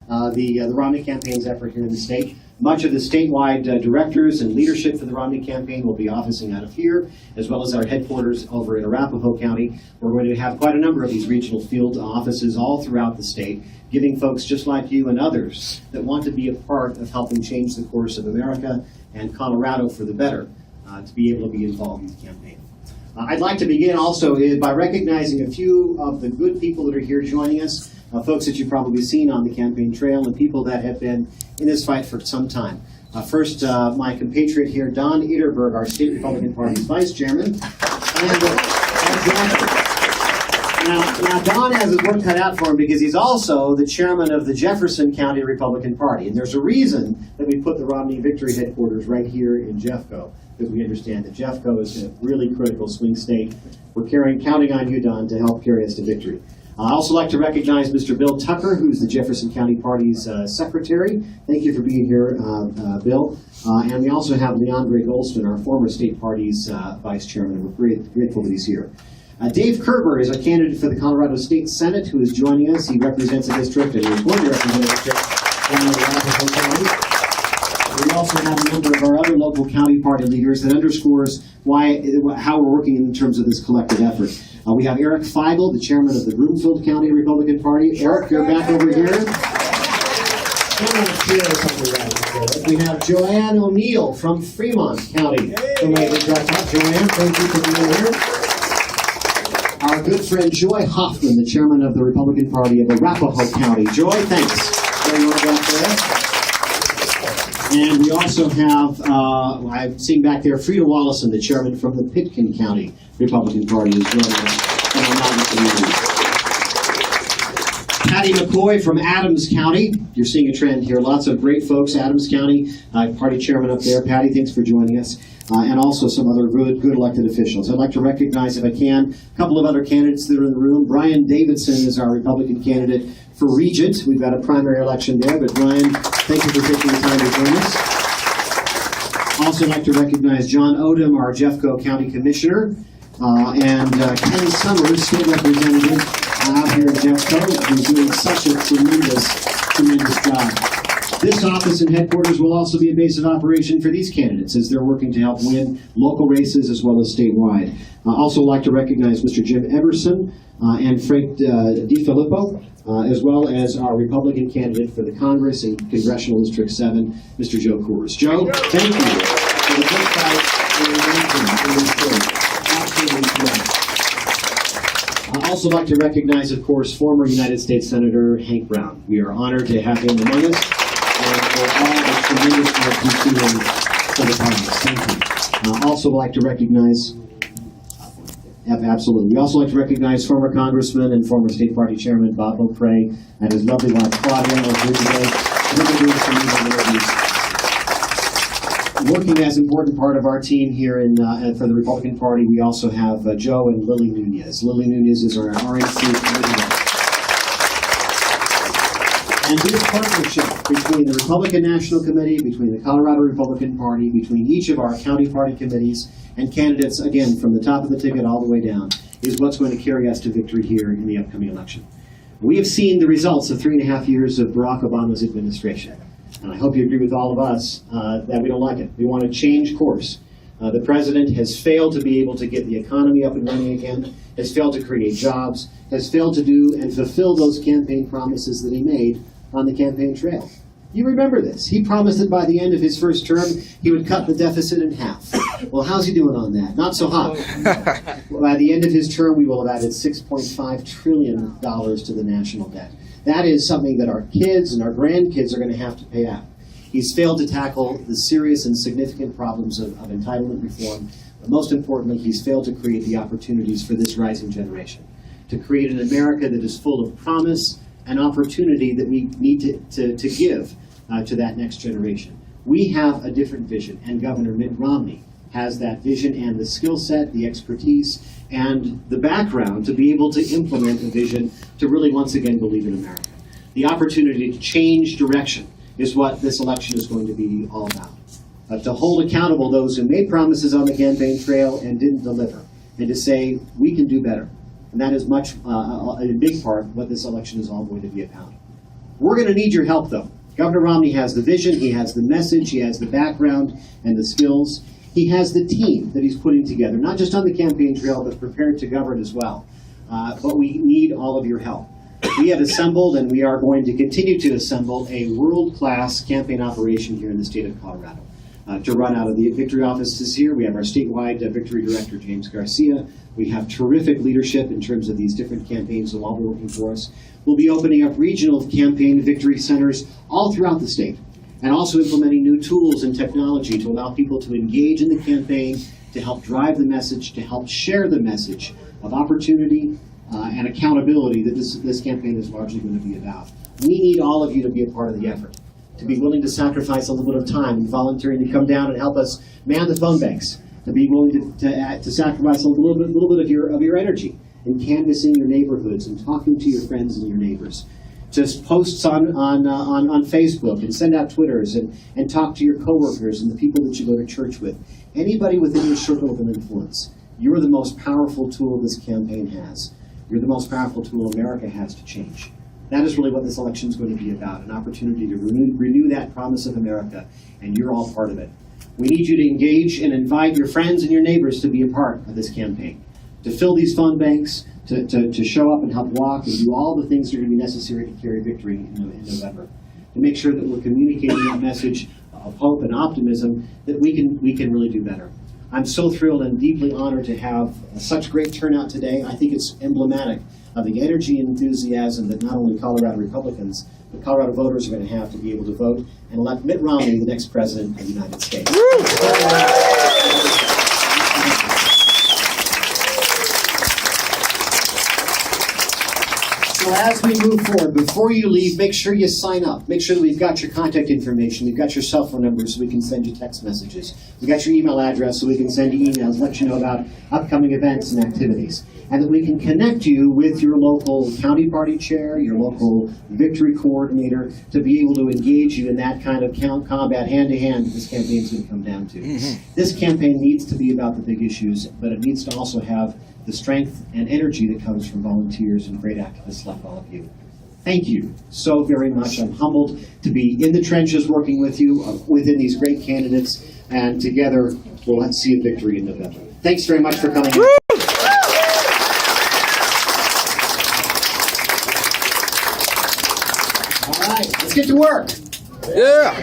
the Romney campaign's effort here in the state. Much of the statewide directors and leadership for the Romney campaign will be officing out of here, as well as our headquarters over in Arapahoe County. We're going to have quite a number of these regional field offices all throughout the state, giving folks just like you and others that want to be a part of helping change the course of America and Colorado for the better, to be able to be involved in the campaign. I'd like to begin also by recognizing a few of the good people that are here joining us, folks that you've probably seen on the campaign trail and people that have been in this fight for some time. First, my compatriot here, Don Ederberg, our State Republican Party's Vice Chairman. Now, Don has his work cut out for him because he's also the chairman of the Jefferson County Republican Party. And there's a reason that we put the Romney Victory headquarters right here in Jeffco, because we understand that Jeffco is a really critical swing state. We're counting on you, Don, to help carry us to victory. I'd also like to recognize Mr. Bill Tucker, who's the Jefferson County Party's secretary. Thank you for being here, Bill. And we also have Leandre Goldston, our former state party's vice chairman, and we're grateful that he's here. Dave Kerber is a candidate for the Colorado State Senate who is joining us. He represents a district, and he's going to represent a district down in Arapahoe County. We also have a number of our other local county party leaders that underscores how we're working in terms of this collective effort. We have Eric Feigl, the chairman of the Broomfield County Republican Party. Eric, you're back over here. We have Joanne O'Neill from Fremont County. Joanne, thank you for being here. Our good friend Joy Hoffman, the chairman of the Republican Party of Arapahoe County. Joy, thanks. And we also have, I've seen back there, Frida Wallison, the chairman from the Pitkin County Republican Party, is joining us. Patty McCoy from Adams County. You're seeing a trend here. Lots of great folks. Adams County party chairman up there. Patty, thanks for joining us. And also some other good elected officials. I'd like to recognize, if I can, a couple of other candidates that are in the room. Brian Davidson is our Republican candidate for Regent. We've got a primary election there, but Brian, thank you for taking the time to join us. Also like to recognize John Odom, our Jeffco County Commissioner, and Ken Summers, State Representative out here in Jeffco, who's doing such a tremendous job. This office and headquarters will also be a base of operation for these candidates as they're working to help win local races as well as statewide. Also like to recognize Mr. Jim Everson and Frank DiFilippo, as well as our Republican candidate for the Congress in Congressional District 7, Mr. Joe Coors. Joe, thank you for the good fight in this state. Absolutely correct. I'd also like to recognize, of course, former United States Senator Hank Brown. We are honored to have him among us and for all the tremendous work he's doing for the Congress. Thank you. Also like to recognize, absolutely. We also like to recognize former Congressman and former State Party Chairman Bob O'Cray and his lovely wife Claudia over here today. We're doing some interviews. Working as an important part of our team here for the Republican Party, we also have Joe and Lily Nunez. Lily Nunez is our RNC committee. And this partnership between the Republican National Committee, between the Colorado Republican Party, between each of our county party committees, and candidates, again, from the top of the ticket all the way down, is what's going to carry us to victory here in the upcoming election. We have seen the results of 3.5 years of Barack Obama's administration. And I hope you agree with all of us that we don't like it. We want to change course. The president has failed to be able to get the economy up and running again, has failed to create jobs, has failed to do and fulfill those campaign promises that he made on the campaign trail. You remember this. He promised that by the end of his first term, he would cut the deficit in half. Well, how's he doing on that? Not so hot. By the end of his term, we will have added $6.5 trillion to the national debt. That is something that our kids and our grandkids are going to have to pay out. He's failed to tackle the serious and significant problems of entitlement reform. But most importantly, he's failed to create the opportunities for this rising generation, to create an America that is full of promise and opportunity that we need to give to that next generation. We have a different vision, and Governor Mitt Romney has that vision and the skill set, the expertise, and the background to be able to implement a vision to really once again believe in America. The opportunity to change direction is what this election is going to be all about. To hold accountable those who made promises on the campaign trail and didn't deliver, and to say, we can do better. And that is much, a big part, what this election is all going to be about. We're going to need your help, though. Governor Romney has the vision, he has the message, he has the background and the skills. He has the team that he's putting together, not just on the campaign trail, but prepared to govern as well. But we need all of your help. We have assembled, and we are going to continue to assemble, a world-class campaign operation here in the state of Colorado. To run out of the Victory offices here, we have our statewide Victory Director, James Garcia. We have terrific leadership in terms of these different campaigns that will all be working for us. We'll be opening up regional campaign victory centers all throughout the state, and also implementing new tools and technology to allow people to engage in the campaign, to help drive the message, to help share the message of opportunity and accountability that this campaign is largely going to be about. We need all of you to be a part of the effort, to be willing to sacrifice a little bit of time and volunteering to come down and help us man the phone banks, to be willing to sacrifice a little bit of your energy in canvassing your neighborhoods and talking to your friends and your neighbors. Just posts on Facebook and send out Twitters and talk to your coworkers and the people that you go to church with. Anybody within your circle of influence, you're the most powerful tool this campaign has. You're the most powerful tool America has to change. That is really what this election is going to be about, an opportunity to renew that promise of America, and you're all part of it. We need you to engage and invite your friends and your neighbors to be a part of this campaign, to fill these phone banks, to show up and help walk and do all the things that are going to be necessary to carry victory in November, to make sure that we're communicating that message of hope and optimism that we can really do better. I'm so thrilled and deeply honored to have such great turnout today. I think it's emblematic of the energy and enthusiasm that not only Colorado Republicans, but Colorado voters are going to have to be able to vote and elect Mitt Romney the next president of the United States. So as we move forward, before you leave, make sure you sign up. Make sure that we've got your contact information. We've got your cell phone number so we can send you text messages. We've got your email address so we can send you emails, let you know about upcoming events and activities. And that we can connect you with your local county party chair, your local victory coordinator, to be able to engage you in that kind of combat hand-to-hand that this campaign is going to come down to. This campaign needs to be about the big issues, but it needs to also have the strength and energy that comes from volunteers and great activists like all of you. Thank you so very much. I'm humbled to be in the trenches working with you, within these great candidates, and together we'll see a victory in November. Thanks very much for coming. All right, let's get to work. Yeah.